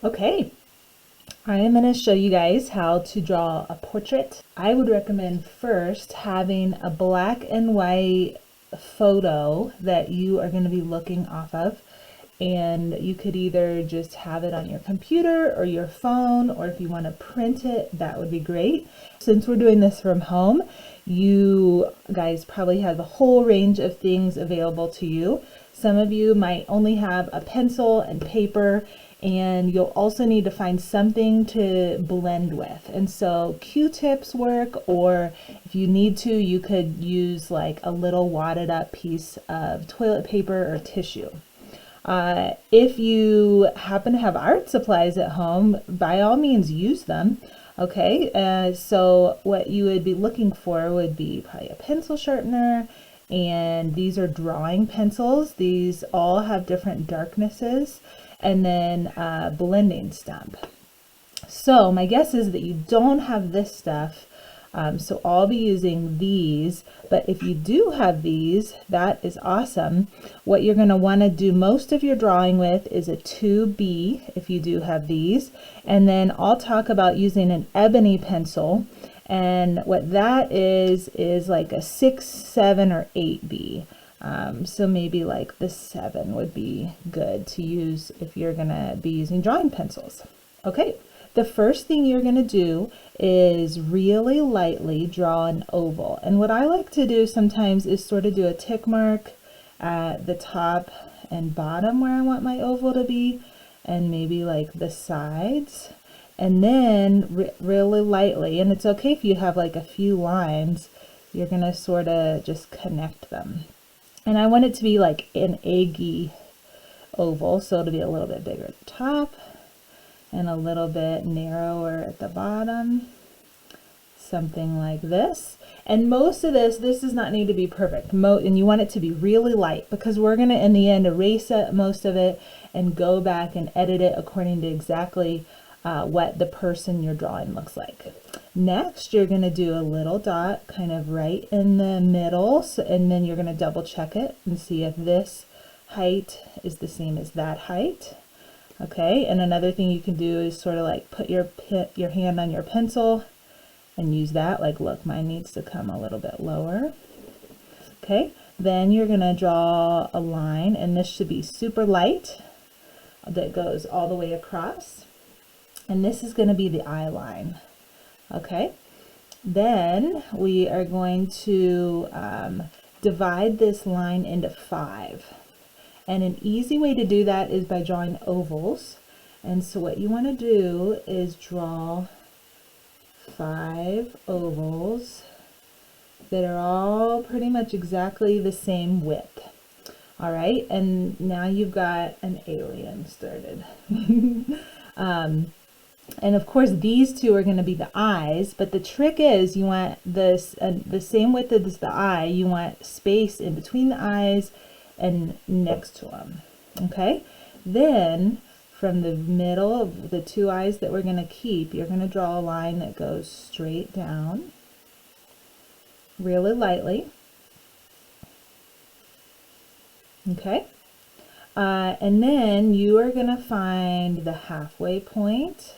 Okay, I am going to show you guys how to draw a portrait. I would recommend first having a black and white photo that you are going to be looking off of. And you could either just have it on your computer or your phone, or if you want to print it, that would be great. Since we're doing this from home, you guys probably have a whole range of things available to you. Some of you might only have a pencil and paper, and you'll also need to find something to blend with. And so Q-tips work, or if you need to, you could use like a little wadded up piece of toilet paper or tissue. If you happen to have art supplies at home, by all means use them. Okay, so what you would be looking for would be probably a pencil sharpener, and these are drawing pencils. These all have different darknesses, and then a blending stump. So my guess is that you don't have this stuff. So I'll be using these, but if you do have these, that is awesome. What you're going to want to do most of your drawing with is a 2B if you do have these, and then I'll talk about using an ebony pencil, and what that is like a 6, 7, or 8B. So maybe like the 7 would be good to use if you're going to be using drawing pencils. Okay. The first thing you're going to do is really lightly draw an oval. And what I like to do sometimes is sort of do a tick mark at the top and bottom where I want my oval to be, and maybe like the sides. And then really lightly, and it's okay if you have like a few lines, you're going to sort of just connect them. And I want it to be like an eggy oval, so it'll be a little bit bigger at the top and a little bit narrower at the bottom, something like this. And most of this does not need to be perfect, and you want it to be really light, because we're going to in the end erase most of it and go back and edit it according to exactly what the person you're drawing looks like. Next, you're going to do a little dot kind of right in the middle, and then you're going to double check it and see if this height is the same as that height. Okay, and another thing you can do is sort of like put your hand on your pencil and use that. Like, look, mine needs to come a little bit lower. Okay, then you're going to draw a line, and this should be super light that goes all the way across. And this is going to be the eye line. Okay, then we are going to divide this line into 5. And an easy way to do that is by drawing ovals. And so what you want to do is draw 5 ovals that are all pretty much exactly the same width. All right, and now you've got an alien started. And of course these two are going to be the eyes, but the trick is you want this the same width as the eye. You want space in between the eyes and next to them. Okay, then from the middle of the 2 eyes that we're going to keep, you're going to draw a line that goes straight down really lightly. Okay, and then you are going to find the halfway point,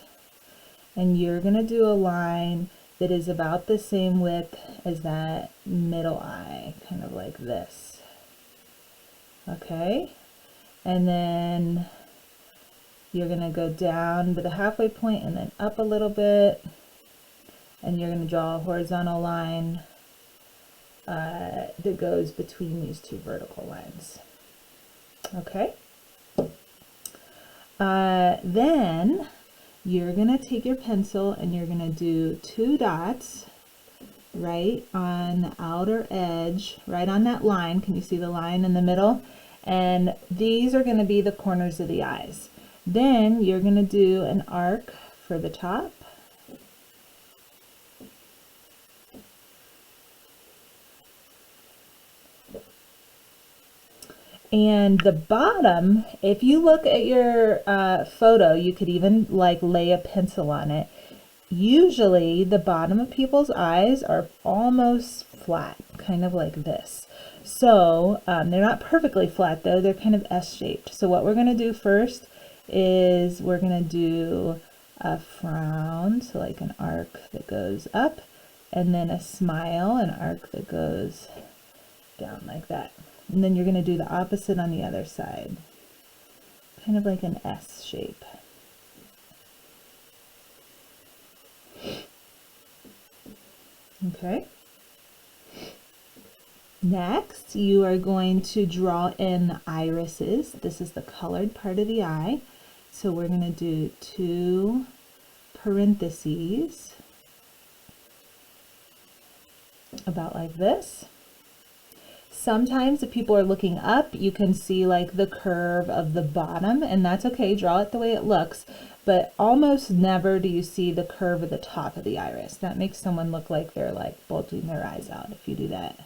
and you're going to do a line that is about the same width as that middle eye, kind of like this. Okay, and then you're going to go down to the halfway point and then up a little bit, and you're going to draw a horizontal line that goes between these 2 vertical lines. Okay, then you're going to take your pencil and you're going to do 2 dots right on the outer edge, right on that line. Can you see the line in the middle? And these are going to be the corners of the eyes. Then you're going to do an arc for the top. And the bottom, if you look at your photo, you could even like lay a pencil on it. Usually the bottom of people's eyes are almost flat, kind of like this. So they're not perfectly flat though, they're kind of S-shaped. So what we're going to do first is we're going to do a frown, so like an arc that goes up, and then a smile, an arc that goes down like that. And then you're going to do the opposite on the other side, kind of like an S shape. Okay. Next, you are going to draw in the irises. This is the colored part of the eye. So we're going to do 2 parentheses, about like this. Sometimes if people are looking up, you can see like the curve of the bottom, and that's okay. Draw it the way it looks, but almost never do you see the curve of the top of the iris. That makes someone look like they're like bulging their eyes out if you do that.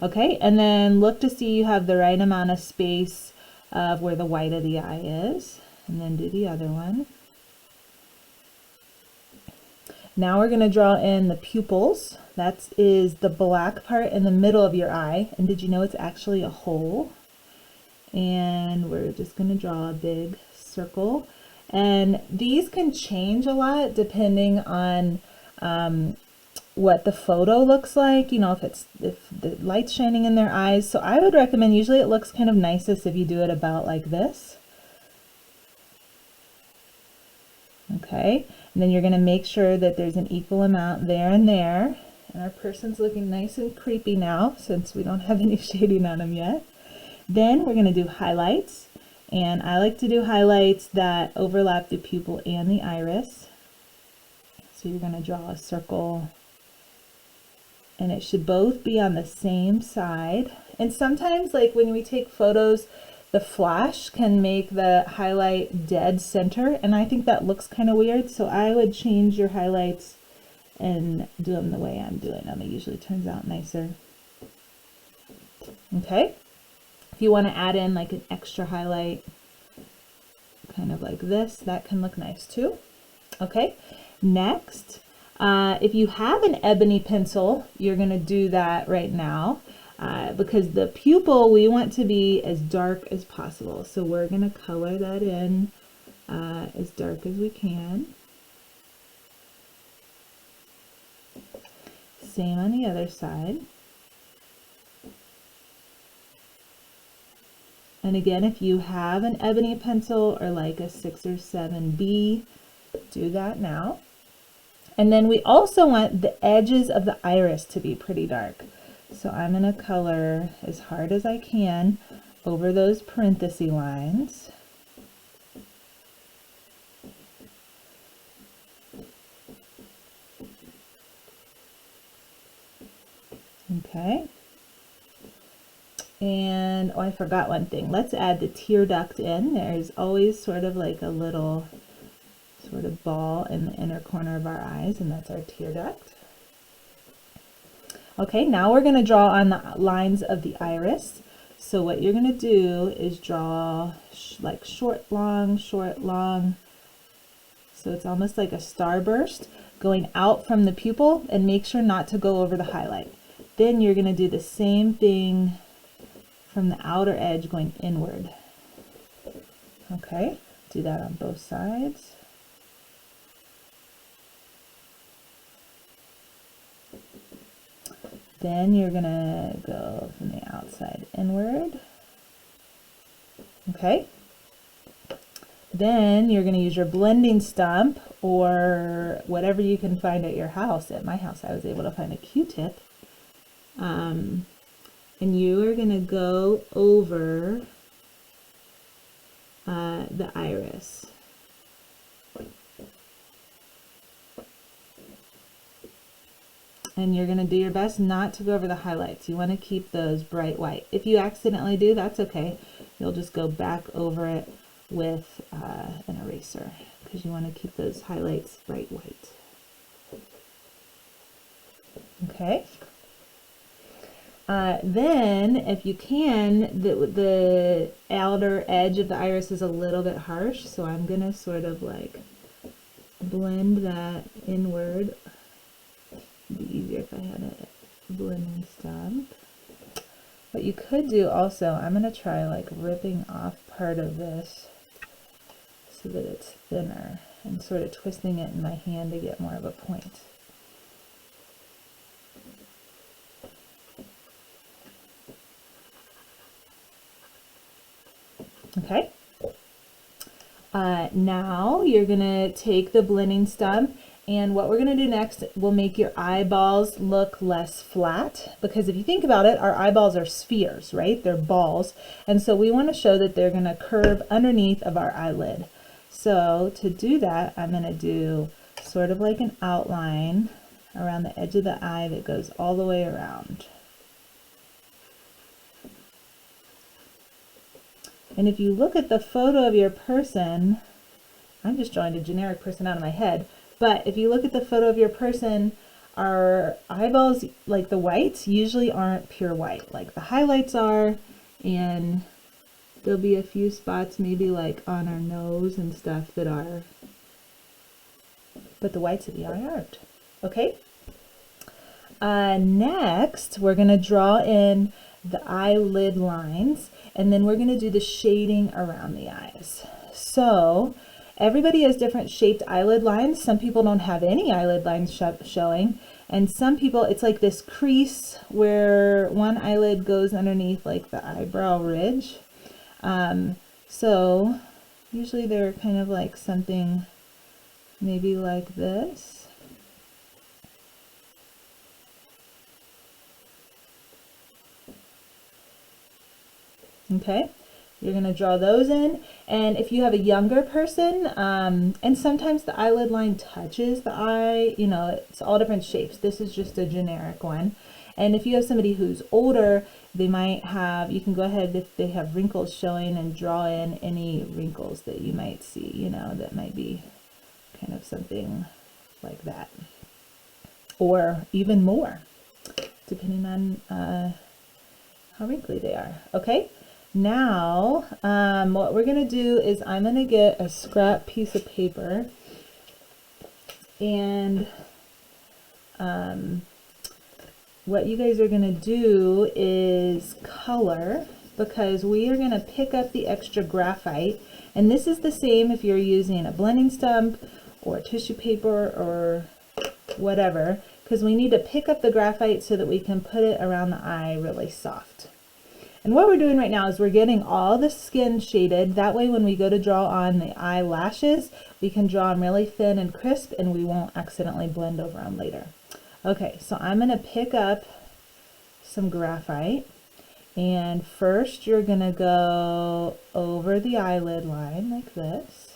Okay, and then look to see you have the right amount of space of where the white of the eye is, and then do the other one. Now we're going to draw in the pupils. That is the black part in the middle of your eye. And did you know it's actually a hole? And we're just going to draw a big circle. And these can change a lot depending on what the photo looks like, you know, if the light's shining in their eyes. So I would recommend, usually it looks kind of nicest if you do it about like this. Okay, and then you're going to make sure that there's an equal amount there and there. And our person's looking nice and creepy now since we don't have any shading on them yet. Then we're going to do highlights. And I like to do highlights that overlap the pupil and the iris. So you're going to draw a circle, and it should both be on the same side. And sometimes, like when we take photos, the flash can make the highlight dead center, and I think that looks kind of weird. So I would change your highlights and do them the way I'm doing them. It usually turns out nicer. Okay. If you want to add in like an extra highlight, kind of like this, that can look nice too. Okay. Next, if you have an ebony pencil, you're going to do that right now. Because the pupil we want to be as dark as possible. So we're going to color that in as dark as we can. Same on the other side. And again, if you have an ebony pencil or like a 6 or 7B, do that now. And then we also want the edges of the iris to be pretty dark. So I'm going to color as hard as I can over those parenthesis lines. Okay. And oh, I forgot one thing. Let's add the tear duct in. There's always sort of like a little sort of ball in the inner corner of our eyes, and that's our tear duct. Okay, now we're going to draw on the lines of the iris. So what you're going to do is draw like short, long, short, long. So it's almost like a starburst going out from the pupil, and make sure not to go over the highlight. Then you're going to do the same thing from the outer edge going inward. Okay, do that on both sides. Then you're going to go from the outside inward. Okay. Then you're going to use your blending stump or whatever you can find at your house. At my house, I was able to find a Q-tip. And you are going to go over the iris. And you're going to do your best not to go over the highlights. You want to keep those bright white. If you accidentally do, that's okay. You'll just go back over it with an eraser, because you want to keep those highlights bright white. Okay. Then, if you can, the outer edge of the iris is a little bit harsh, so I'm going to sort of like blend that inward. It'd be easier if I had a blending stump. What you could do also, I'm going to try like ripping off part of this so that it's thinner, and sort of twisting it in my hand to get more of a point. Okay. Now you're gonna take the blending stump, and what we're gonna do next will make your eyeballs look less flat, because if you think about it, our eyeballs are spheres, right? They're balls, and so we want to show that they're gonna curve underneath of our eyelid. So to do that, I'm gonna do sort of like an outline around the edge of the eye that goes all the way around. And if you look at the photo of your person, I'm just drawing a generic person out of my head, but if you look at the photo of your person, our eyeballs, like the whites, usually aren't pure white. Like the highlights are, and there'll be a few spots maybe like on our nose and stuff that are, but the whites of the eye aren't. Okay? Next, we're going to draw in the eyelid lines, and then we're going to do the shading around the eyes. So everybody has different shaped eyelid lines. Some people don't have any eyelid lines showing, and some people, it's like this crease where one eyelid goes underneath like the eyebrow ridge. So usually they're kind of like something maybe like this. Okay, you're going to draw those in, and if you have a younger person, and sometimes the eyelid line touches the eye, you know, it's all different shapes. This is just a generic one. And if you have somebody who's older, they might have, you can go ahead, if they have wrinkles showing, and draw in any wrinkles that you might see, you know, that might be kind of something like that, or even more, depending on how wrinkly they are. Okay. Now, what we're going to do is I'm going to get a scrap piece of paper, and what you guys are going to do is color, because we are going to pick up the extra graphite, and this is the same if you're using a blending stump or tissue paper or whatever, because we need to pick up the graphite so that we can put it around the eye really soft. And what we're doing right now is we're getting all the skin shaded. That way when we go to draw on the eyelashes, we can draw them really thin and crisp, and we won't accidentally blend over them later. Okay, so I'm going to pick up some graphite, and first you're going to go over the eyelid line like this.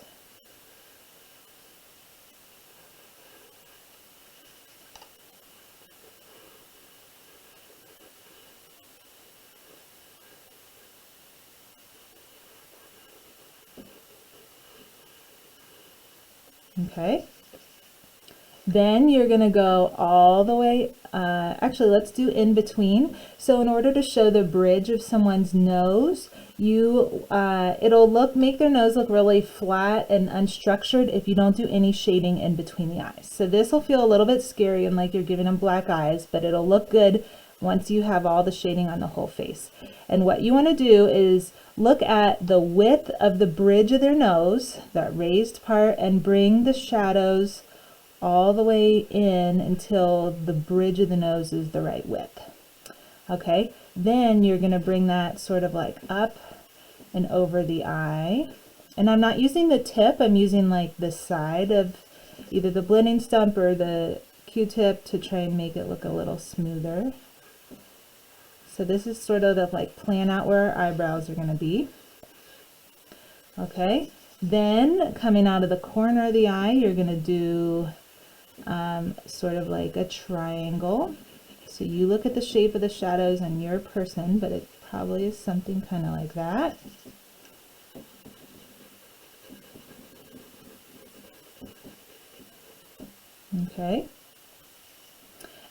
Okay, then you're going to go all the way, actually let's do in between. So in order to show the bridge of someone's nose, it'll make their nose look really flat and unstructured if you don't do any shading in between the eyes. So this will feel a little bit scary and like you're giving them black eyes, but it'll look good once you have all the shading on the whole face. And what you want to do is look at the width of the bridge of their nose, that raised part, and bring the shadows all the way in until the bridge of the nose is the right width. Okay, then you're going to bring that sort of like up and over the eye. And I'm not using the tip, I'm using like the side of either the blending stump or the Q-tip to try and make it look a little smoother. So this is sort of the like plan out where our eyebrows are going to be. Okay, then coming out of the corner of the eye, you're going to do sort of like a triangle. So you look at the shape of the shadows on your person, but it probably is something kind of like that. Okay.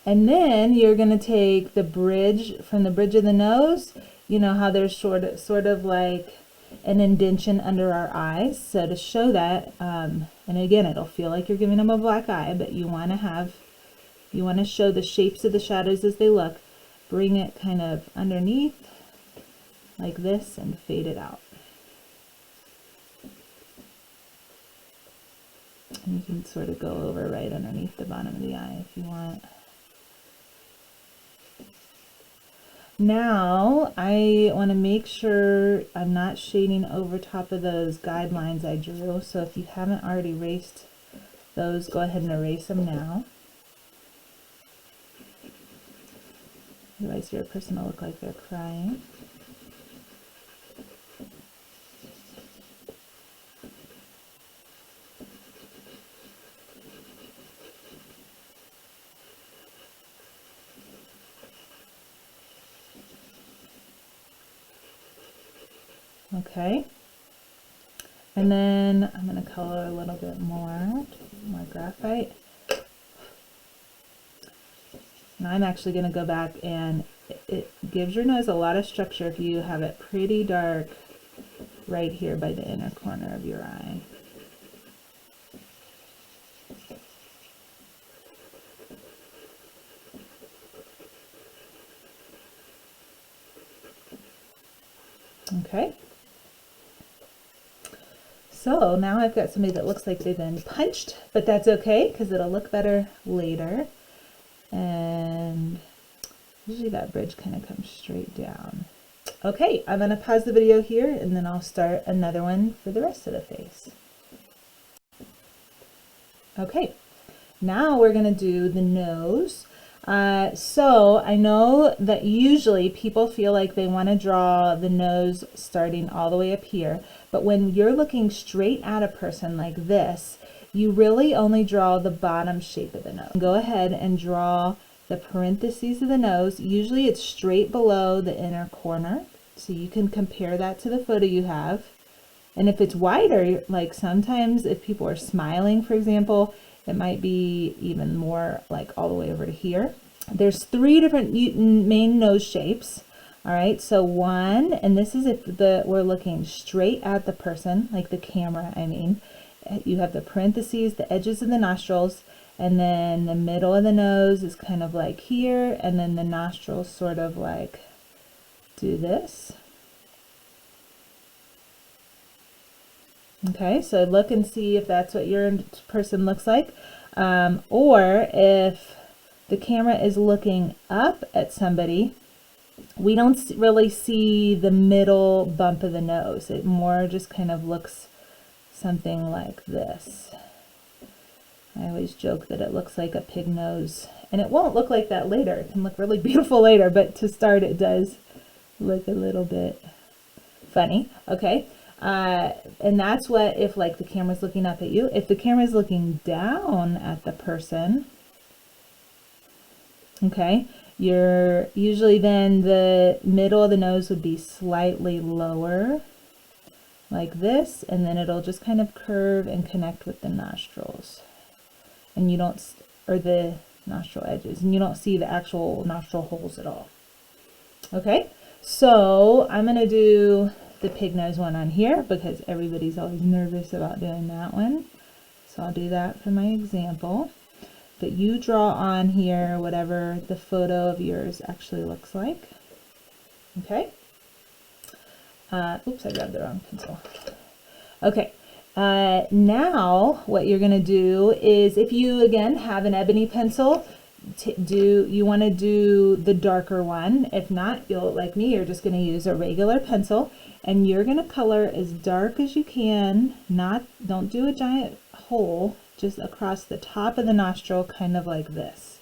And then you're going to take the bridge, from the bridge of the nose, you know how there's sort of like an indentation under our eyes. So to show that, and again, it'll feel like you're giving them a black eye, but you want to show the shapes of the shadows as they look. Bring it kind of underneath like this and fade it out. And you can sort of go over right underneath the bottom of the eye if you want. Now I want to make sure I'm not shading over top of those guidelines I drew. So if you haven't already erased those, go ahead and erase them now. Otherwise your person will look like they're crying. Okay, and then I'm going to color a little bit more graphite. Now I'm actually going to go back, and it gives your nose a lot of structure if you have it pretty dark right here by the inner corner of your eye. Okay. So now I've got somebody that looks like they've been punched, but that's okay because it'll look better later. And usually that bridge kind of comes straight down. Okay, I'm going to pause the video here and then I'll start another one for the rest of the face. Okay, now we're going to do the nose. So I know that usually people feel like they want to draw the nose starting all the way up here, but when you're looking straight at a person like this, you really only draw the bottom shape of the nose. Go ahead and draw the parentheses of the nose. Usually it's straight below the inner corner, so you can compare that to the photo you have. And if it's wider, like sometimes if people are smiling, for example, it might be even more like all the way over to here. There's 3 different main nose shapes. All right, so one, and this is if we're looking straight at the person, like the camera, I mean. You have the parentheses, the edges of the nostrils, and then the middle of the nose is kind of like here, and then the nostrils sort of like do this. Okay, so look and see if that's what your person looks like. Or if the camera is looking up at somebody, we don't really see the middle bump of the nose. It more just kind of looks something like this. I always joke that it looks like a pig nose, and it won't look like that later. It can look really beautiful later, but to start it does look a little bit funny. Okay. And that's what, if like the camera's looking up at you. If the camera's looking down at the person, okay, you're usually then the middle of the nose would be slightly lower like this, and then it'll just kind of curve and connect with the nostrils, and you don't, or the nostril edges, and you don't see the actual nostril holes at all. Okay, so I'm going to do the pig nose one on here because everybody's always nervous about doing that one. So I'll do that for my example. But you draw on here whatever the photo of yours actually looks like. Okay. Oops, I grabbed the wrong pencil. Okay. Now what you're going to do is, if you again have an ebony pencil, you want to do the darker one. If not, you'll, like me, you're just going to use a regular pencil, and you're going to color as dark as you can. Don't do a giant hole, just across the top of the nostril, kind of like this.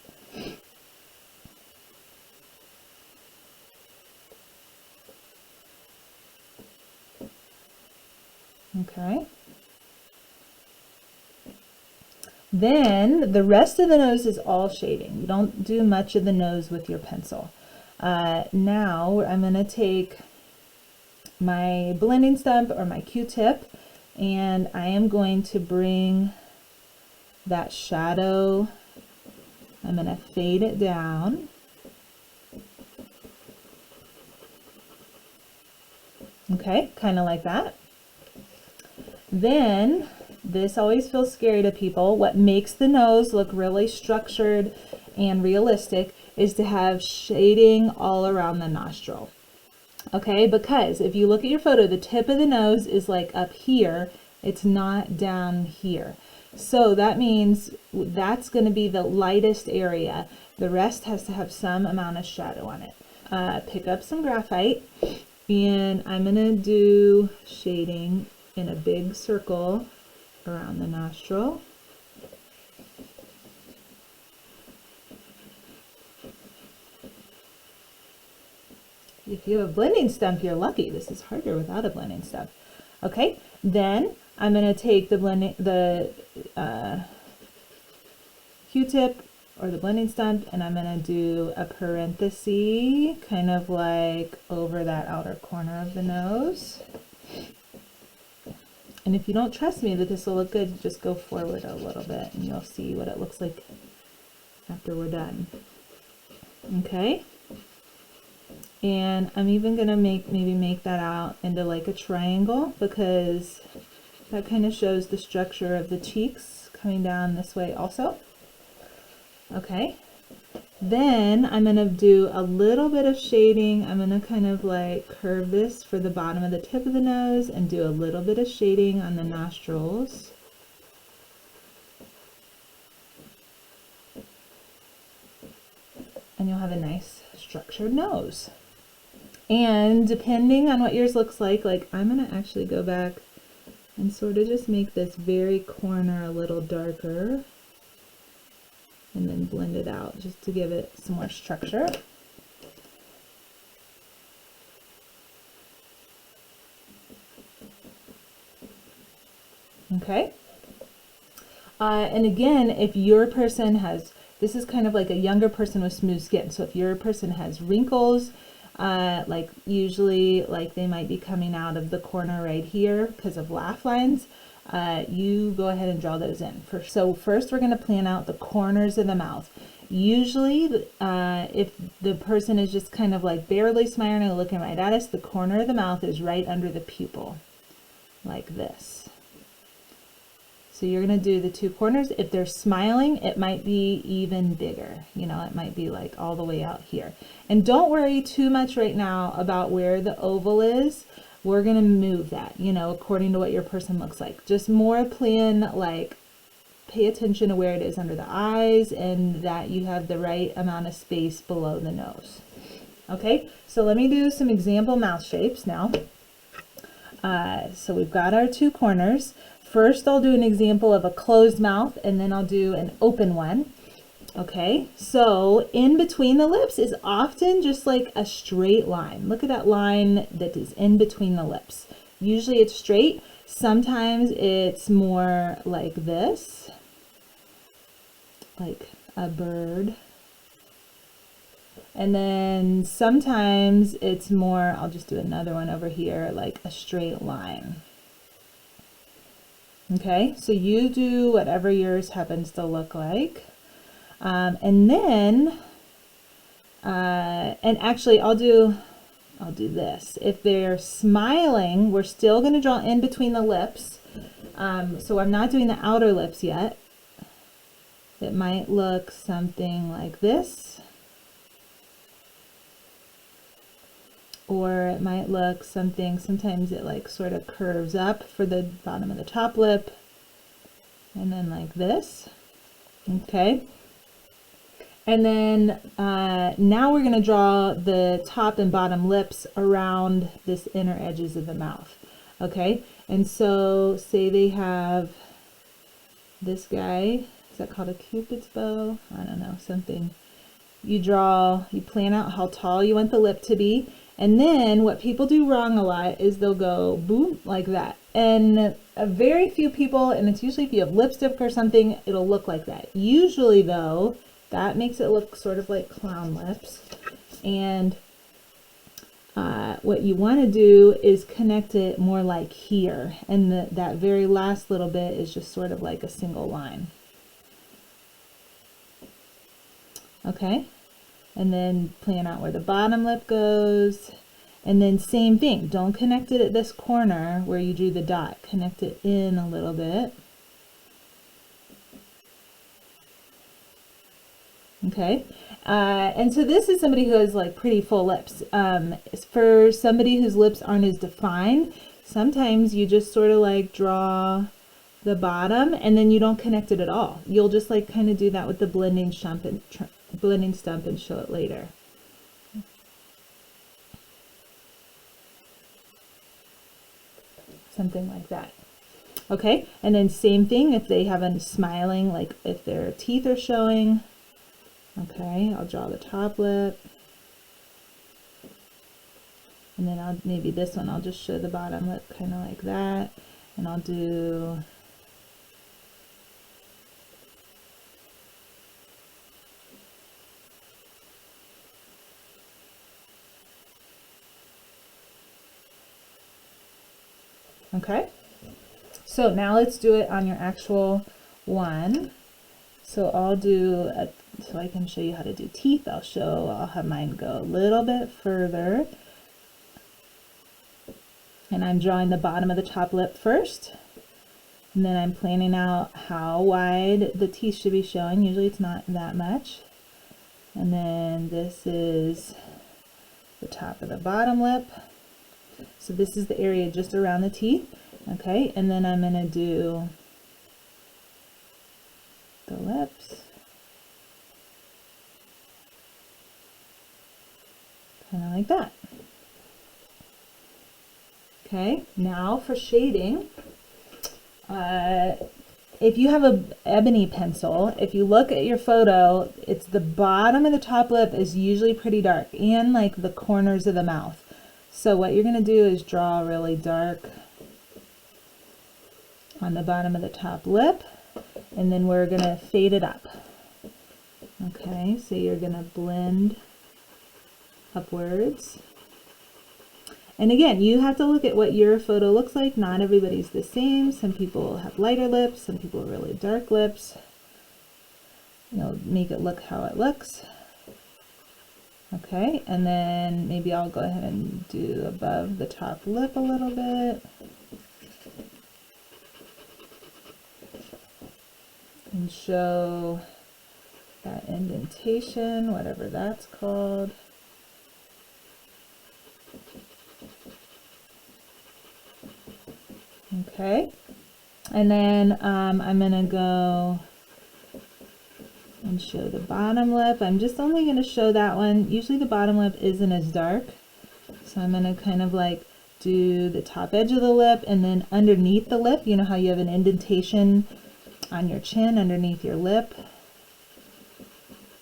Okay. Then the rest of the nose is all shading. You don't do much of the nose with your pencil. Now I'm going to take my blending stump or my Q-tip, and I am going to bring that shadow, I'm going to fade it down. Okay, kind of like that. Then, this always feels scary to people. What makes the nose look really structured and realistic is to have shading all around the nostril. Okay, because if you look at your photo, the tip of the nose is like up here. It's not down here. So that means that's going to be the lightest area. The rest has to have some amount of shadow on it. Pick up some graphite, and I'm going to do shading in a big circle around the nostril. If you have a blending stump, you're lucky. This is harder without a blending stump. Okay, then I'm going to take the Q-tip or the blending stump, and I'm going to do a parenthesis kind of like over that outer corner of the nose. And if you don't trust me that this will look good, just go forward a little bit and you'll see what it looks like after we're done. Okay, and I'm even going to maybe make that out into like a triangle, because that kind of shows the structure of the cheeks coming down this way also. Okay, then I'm going to do a little bit of shading. I'm going to kind of like curve this for the bottom of the tip of the nose and do a little bit of shading on the nostrils. And you'll have a nice structured nose. And depending on what yours looks like I'm going to actually go back and sort of just make this very corner a little darker, and then blend it out just to give it some more structure. Okay. And again, if your person has, this is kind of like a younger person with smooth skin. So if your person has wrinkles, like usually like they might be coming out of the corner right here because of laugh lines, you go ahead and draw those in. So first we're going to plan out the corners of the mouth. Usually if the person is just kind of like barely smiling and looking right at us, the corner of the mouth is right under the pupil, like this. So you're going to do the two corners. If they're smiling, it might be even bigger. You know, it might be like all the way out here. And don't worry too much right now about where the oval is. We're going to move that, you know, according to what your person looks like. Just more plan, like pay attention to where it is under the eyes and that you have the right amount of space below the nose. Okay, so let me do some example mouth shapes now. So we've got our two corners. First, I'll do an example of a closed mouth, and then I'll do an open one. Okay, so in between the lips is often just like a straight line. Look at that line that is in between the lips. Usually it's straight. Sometimes it's more like this, like a bird. And then sometimes it's more, I'll just do another one over here, like a straight line. Okay, so you do whatever yours happens to look like. And then, and actually I'll do this. If they're smiling, we're still going to draw in between the lips. So I'm not doing the outer lips yet. It might look something like this. Or it might look something, sometimes it like sort of curves up for the bottom of the top lip, and then like this. Okay, and then now we're going to draw the top and bottom lips around this inner edges of the mouth. Okay, and so say they have this guy, is that called a Cupid's bow? I don't know, something. You plan out how tall you want the lip to be. And then what people do wrong a lot is they'll go boom like that. And very few people, and it's usually if you have lipstick or something, it'll look like that. Usually though, that makes it look sort of like clown lips. And what you want to do is connect it more like here. And that very last little bit is just sort of like a single line. Okay. And then plan out where the bottom lip goes. And then same thing, don't connect it at this corner where you drew the dot. Connect it in a little bit. Okay, and so this is somebody who has like pretty full lips. For somebody whose lips aren't as defined, sometimes you just sort of like draw the bottom, and then you don't connect it at all. You'll just like kind of do that with the blending stump and show it later. Something like that. Okay, and then same thing if they have a smiling, like if their teeth are showing. Okay, I'll draw the top lip. And then maybe this one, I'll just show the bottom lip kind of like that. And I'll do okay. So now let's do it on your actual one. So I'll do, so I can show you how to do teeth. I'll have mine go a little bit further. And I'm drawing the bottom of the top lip first. And then I'm planning out how wide the teeth should be showing. Usually it's not that much. And then this is the top of the bottom lip. So this is the area just around the teeth. Okay, and then I'm going to do the lips. Kind of like that. Okay, now for shading. If you have a ebony pencil, if you look at your photo, it's the bottom of the top lip is usually pretty dark, and like the corners of the mouth. So what you're going to do is draw really dark on the bottom of the top lip, and then we're going to fade it up. Okay, so you're going to blend upwards. And again, you have to look at what your photo looks like. Not everybody's the same. Some people have lighter lips, some people have really dark lips. You'll make it look how it looks. Okay, and then maybe I'll go ahead and do above the top lip a little bit. And show that indentation, whatever that's called. Okay, and then I'm going to go and show the bottom lip. I'm just only going to show that one. Usually the bottom lip isn't as dark. So I'm going to kind of like do the top edge of the lip, and then underneath the lip, you know how you have an indentation on your chin underneath your lip.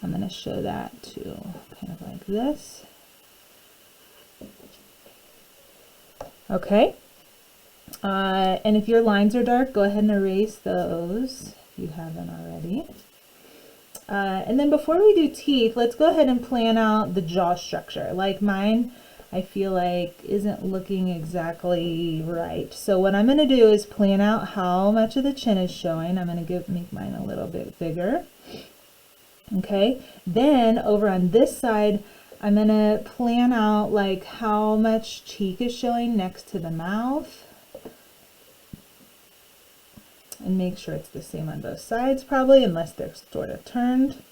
I'm going to show that too, kind of like this. Okay. And if your lines are dark, go ahead and erase those if you haven't already. And then before we do teeth, let's go ahead and plan out the jaw structure. Like mine, I feel like isn't looking exactly right. So what I'm going to do is plan out how much of the chin is showing. I'm going to make mine a little bit bigger. Okay, then over on this side, I'm going to plan out like how much cheek is showing next to the mouth. And make sure it's the same on both sides probably, unless they're sort of turned.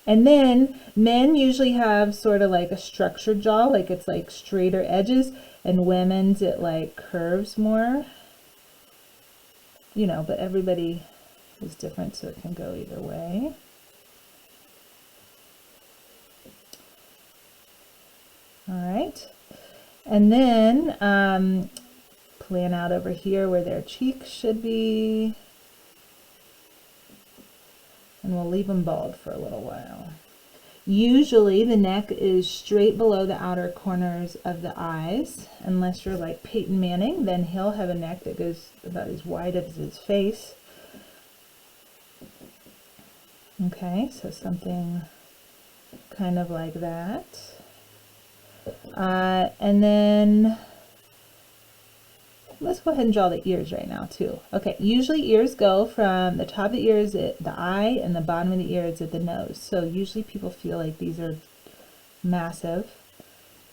And then men usually have sort of like a structured jaw, like it's like straighter edges, and women's it like curves more. You know, but everybody is different, so it can go either way. All right. And then plan out over here where their cheeks should be, and we'll leave them bald for a little while. Usually the neck is straight below the outer corners of the eyes, unless you're like Peyton Manning, then he'll have a neck that goes about as wide as his face. Okay, so something kind of like that. And then let's go ahead and draw the ears right now too. Okay, usually ears go from the top of the ears at the eye, and the bottom of the ears at the nose. So usually people feel like these are massive,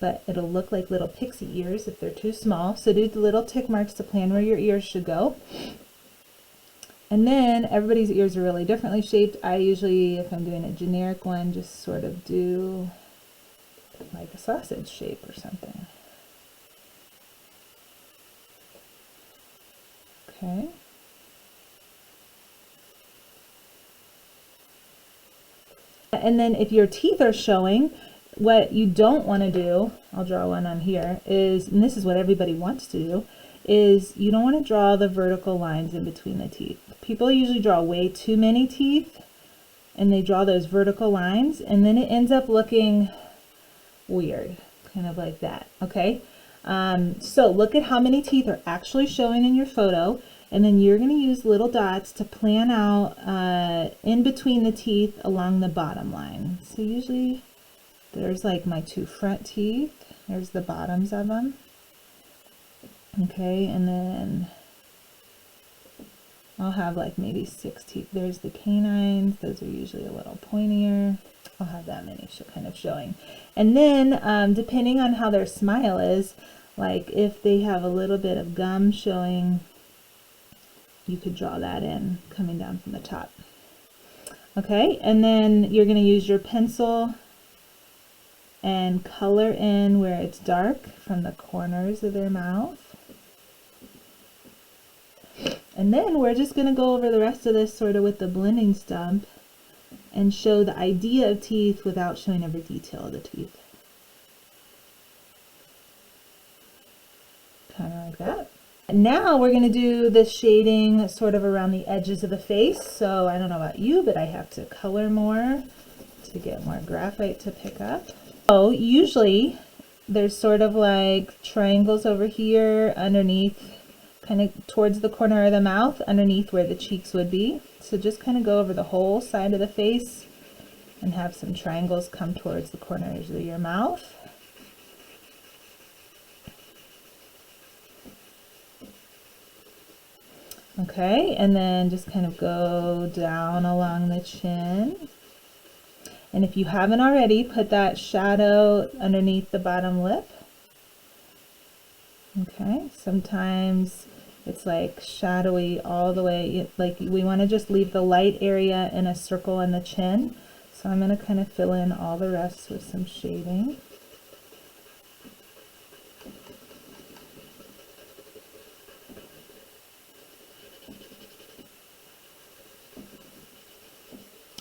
but it'll look like little pixie ears if they're too small. So do the little tick marks to plan where your ears should go. And then everybody's ears are really differently shaped. I usually, if I'm doing a generic one, just sort of do like a sausage shape or something. Okay. And then if your teeth are showing, what you don't want to do, I'll draw one on here, is, and this is what everybody wants to do, is you don't want to draw the vertical lines in between the teeth. People usually draw way too many teeth and they draw those vertical lines, and then it ends up looking weird, kind of like that. Okay, so look at how many teeth are actually showing in your photo, and then you're going to use little dots to plan out in between the teeth along the bottom line. So usually there's like my two front teeth, there's the bottoms of them. Okay, and then I'll have like maybe 6 teeth. There's the canines, those are usually a little pointier. I'll have that many kind of showing. And then depending on how their smile is, like if they have a little bit of gum showing, you could draw that in coming down from the top. Okay, and then you're going to use your pencil and color in where it's dark from the corners of their mouth. And then we're just going to go over the rest of this sort of with the blending stump and show the idea of teeth without showing every detail of the teeth. Kind of like that. Now we're going to do the shading sort of around the edges of the face. So I don't know about you, but I have to color more to get more graphite to pick up. So usually there's sort of like triangles over here underneath, kind of towards the corner of the mouth, underneath where the cheeks would be. So just kind of go over the whole side of the face and have some triangles come towards the corners of your mouth. Okay, and then just kind of go down along the chin. And if you haven't already, put that shadow underneath the bottom lip. Okay, sometimes it's like shadowy all the way, like we want to just leave the light area in a circle in the chin. So I'm going to kind of fill in all the rest with some shading.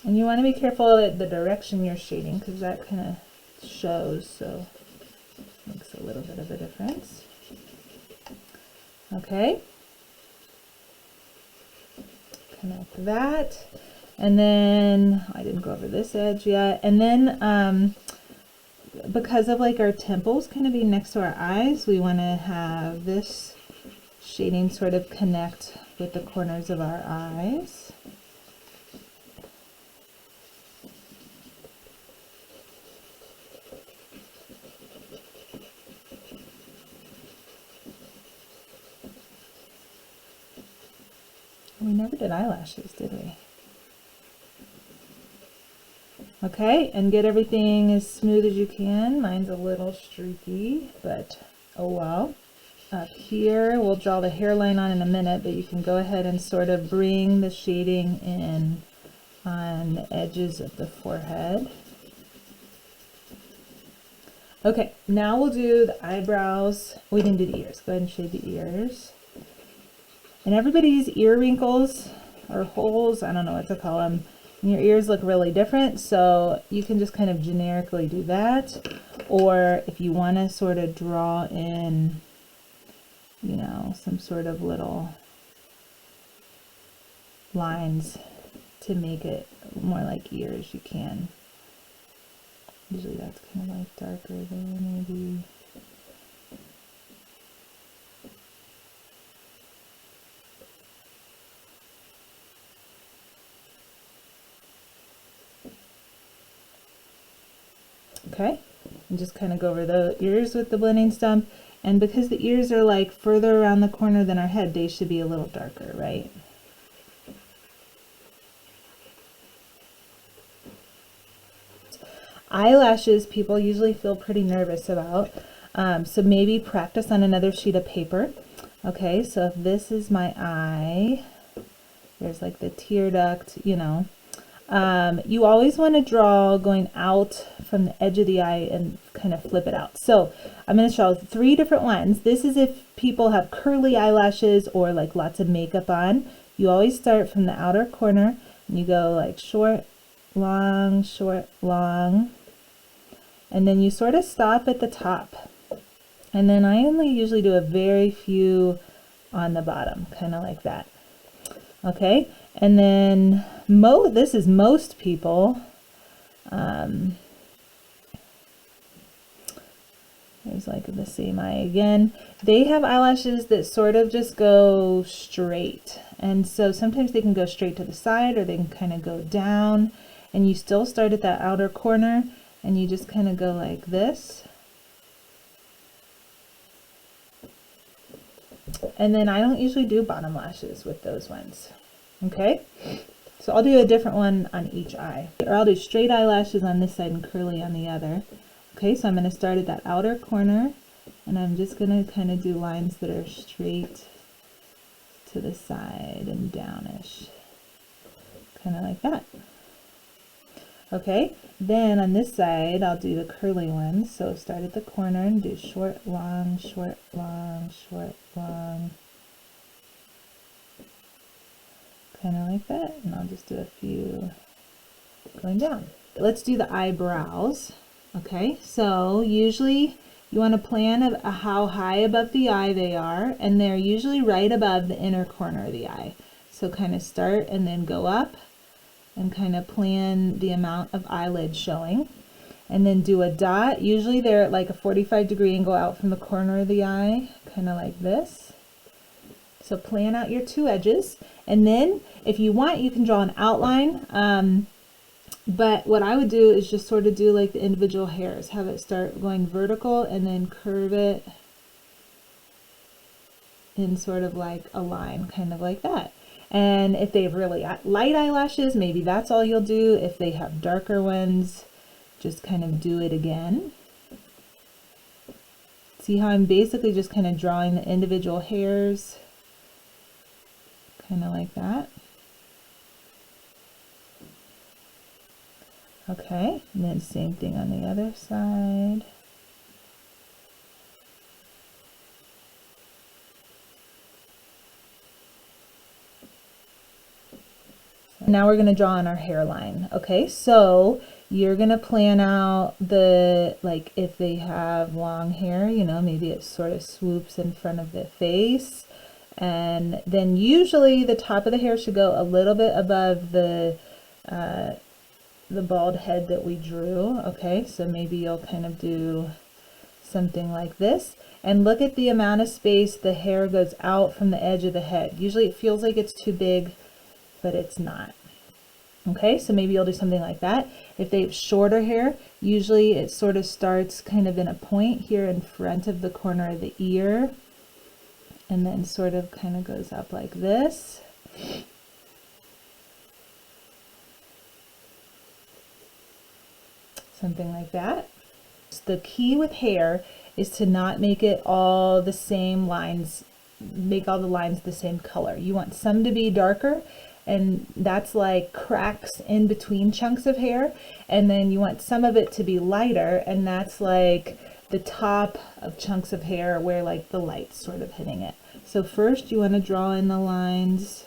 And you want to be careful at the direction you're shading, because that kind of shows, so makes a little bit of a difference. Okay, connect that, and then I didn't go over this edge yet, and then because of like our temples kind of being next to our eyes, we want to have this shading sort of connect with the corners of our eyes. We never did eyelashes, did we? Okay, and get everything as smooth as you can. Mine's a little streaky, but oh well. Up here, we'll draw the hairline on in a minute, but you can go ahead and sort of bring the shading in on the edges of the forehead. Okay, now we'll do the eyebrows. We didn't do the ears. Go ahead and shade the ears. And everybody's ear wrinkles or holes, I don't know what to call them, and your ears look really different, so you can just kind of generically do that. Or if you want to sort of draw in, you know, some sort of little lines to make it more like ears, you can. Usually that's kind of like darker there, maybe. Okay, and just kind of go over the ears with the blending stump, and because the ears are like further around the corner than our head, they should be a little darker, right? Eyelashes people usually feel pretty nervous about, so maybe practice on another sheet of paper. Okay, so if this is my eye, there's like the tear duct, you know. You always want to draw going out from the edge of the eye and kind of flip it out. So I'm going to show 3 different ones. This is if people have curly eyelashes or like lots of makeup on. You always start from the outer corner and you go like short, long, short, long. And then you sort of stop at the top. And then I only usually do a very few on the bottom, kind of like that. Okay, and then this is most people. There's like the same eye again. They have eyelashes that sort of just go straight. And so sometimes they can go straight to the side, or they can kind of go down. And you still start at that outer corner, and you just kind of go like this. And then I don't usually do bottom lashes with those ones. Okay, so I'll do a different one on each eye, or I'll do straight eyelashes on this side and curly on the other. Okay, so I'm going to start at that outer corner, and I'm just going to kind of do lines that are straight to the side and downish, kind of like that. Okay, then on this side I'll do the curly ones. So start at the corner and do short, long, short, long, short, long, kind of like that. And I'll just do a few going down. Let's do the eyebrows. Okay, so usually you want to plan how high above the eye they are, and they're usually right above the inner corner of the eye. So kind of start and then go up, and kind of plan the amount of eyelid showing, and then do a dot. Usually they're at like a 45-degree angle out from the corner of the eye, kind of like this. So plan out your two edges, and then if you want you can draw an outline, but what I would do is just sort of do like the individual hairs, have it start going vertical and then curve it in sort of like a line, kind of like that. And if they have really light eyelashes, maybe that's all you'll do. If they have darker ones, just kind of do it again. See how I'm basically just kind of drawing the individual hairs, kind of like that. Okay, and then same thing on the other side. Now we're going to draw on our hairline. Okay, so you're going to plan out the, like if they have long hair, you know, maybe it sort of swoops in front of the face. And then usually the top of the hair should go a little bit above the bald head that we drew. Okay, so maybe you'll kind of do something like this. And look at the amount of space the hair goes out from the edge of the head. Usually it feels like it's too big, but it's not. Okay, so maybe you'll do something like that. If they have shorter hair, usually it sort of starts kind of in a point here in front of the corner of the ear, and then sort of kind of goes up like this. Something like that. So the key with hair is to not make it all the same lines, make all the lines the same color. You want some to be darker, and that's like cracks in between chunks of hair, and then you want some of it to be lighter, and that's like the top of chunks of hair where like the light's sort of hitting it. So first you want to draw in the lines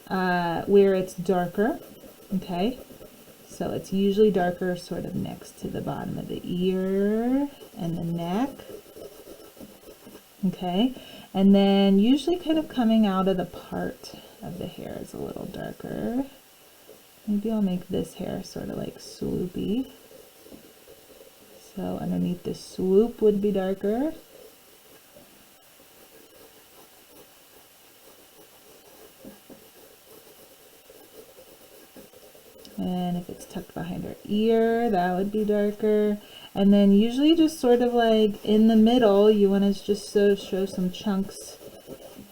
where it's darker. Okay, so it's usually darker sort of next to the bottom of the ear and the neck. Okay, and then usually kind of coming out of the part of the hair is a little darker. Maybe I'll make this hair sort of like swoopy. So underneath the swoop would be darker. And if it's tucked behind her ear, that would be darker. And then usually just sort of like in the middle, you want to just show some chunks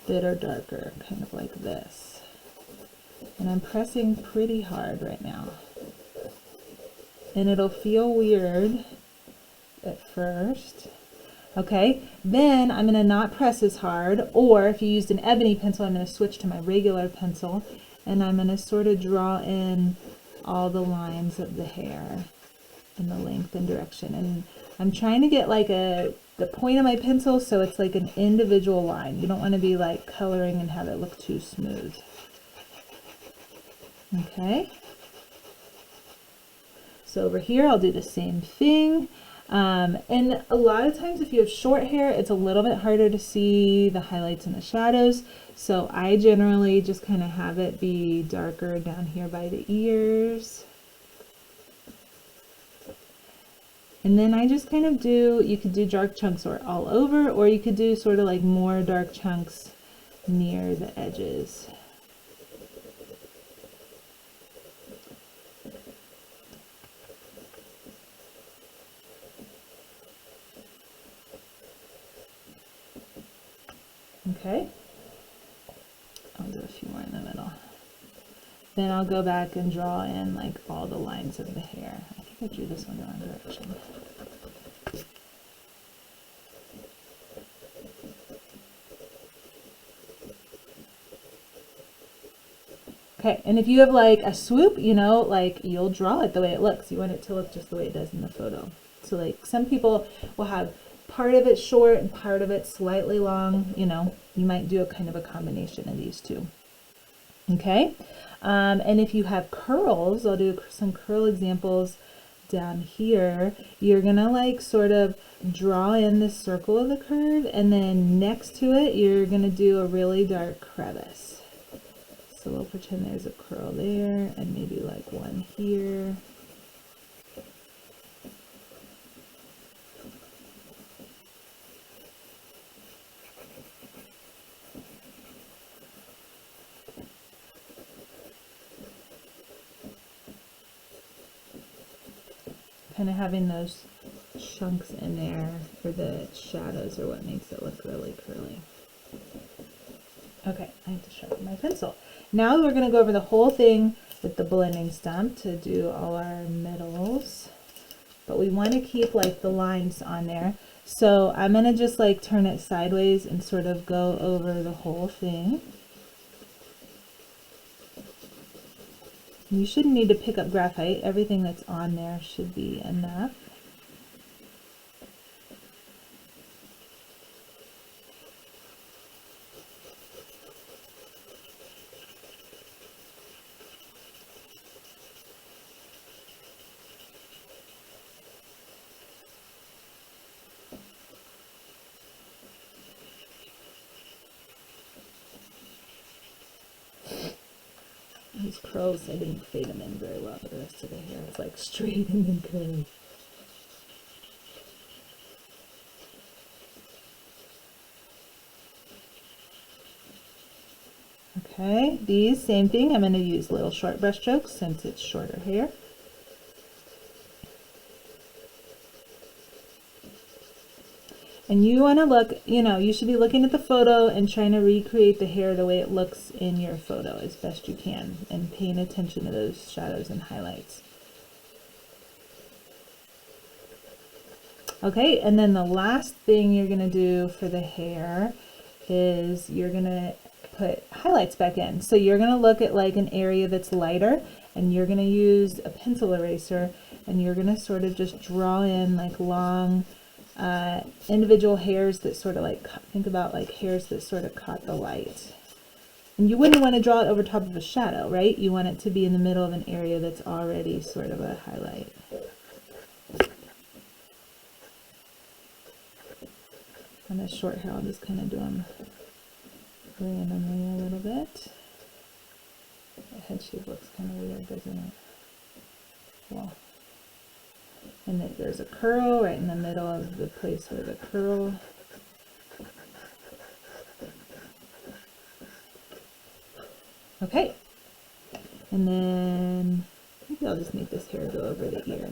that are darker, kind of like this. And I'm pressing pretty hard right now. And it'll feel weird at first. Okay, then I'm going to not press as hard, or if you used an ebony pencil, I'm going to switch to my regular pencil, and I'm going to sort of draw in all the lines of the hair in the length and direction. And I'm trying to get like the point of my pencil so it's like an individual line. You don't want to be like coloring and have it look too smooth. Okay. So over here, I'll do the same thing. And a lot of times if you have short hair, it's a little bit harder to see the highlights and the shadows. So I generally just kind of have it be darker down here by the ears. And then I just kind of do, you could do dark chunks or all over, or you could do sort of like more dark chunks near the edges. Okay, I'll do a few more in the middle. Then I'll go back and draw in like all the lines of the hair. I think I drew this one the wrong direction. Okay, and if you have like a swoop, you know, like you'll draw it the way it looks. You want it to look just the way it does in the photo. So like some people will have part of it short and part of it slightly long, you know, you might do a kind of a combination of these two. Okay, and if you have curls, I'll do some curl examples down here. You're gonna like sort of draw in the circle of the curve, and then next to it, you're gonna do a really dark crevice. So we'll pretend there's a curl there, and maybe like one here. Kind of having those chunks in there for the shadows are what makes it look really curly. Okay, I have to sharpen my pencil. Now we're going to go over the whole thing with the blending stump to do all our middles. But we want to keep like the lines on there. So I'm going to just like turn it sideways and sort of go over the whole thing. You shouldn't need to pick up graphite. Everything that's on there should be enough. These curls, I didn't fade them in very well, but the rest of the hair is like straight and then curly. Okay, these, same thing. I'm going to use little short brush strokes since it's shorter hair. And you want to look, you know, you should be looking at the photo and trying to recreate the hair the way it looks in your photo as best you can, and paying attention to those shadows and highlights. Okay, and then the last thing you're going to do for the hair is you're going to put highlights back in. So you're going to look at like an area that's lighter, and you're going to use a pencil eraser, and you're going to sort of just draw in like long individual hairs that sort of like, think about like hairs that sort of caught the light. And you wouldn't want to draw it over top of a shadow, right? You want it to be in the middle of an area that's already sort of a highlight. On this short hair, I'll just kind of do them randomly a little bit. The head shape looks kind of weird, doesn't it? Well, and then there's a curl right in the middle of the place where the curl. Okay, and then maybe I'll just make this hair go over the ear.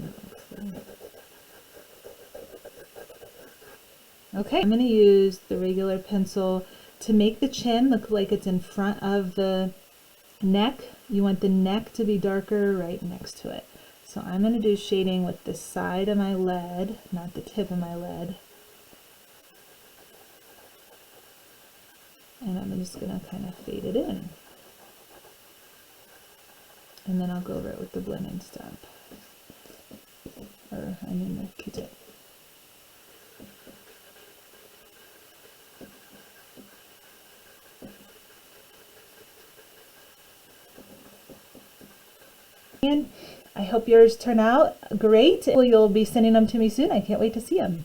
Okay, I'm going to use the regular pencil to make the chin look like it's in front of the neck. You want the neck to be darker right next to it. So I'm going to do shading with the side of my lead, not the tip of my lead. And I'm just going to kind of fade it in. And then I'll go over it with the blending stump. Or, I mean the Q-tip. I hope yours turn out great. You'll be sending them to me soon. I can't wait to see them.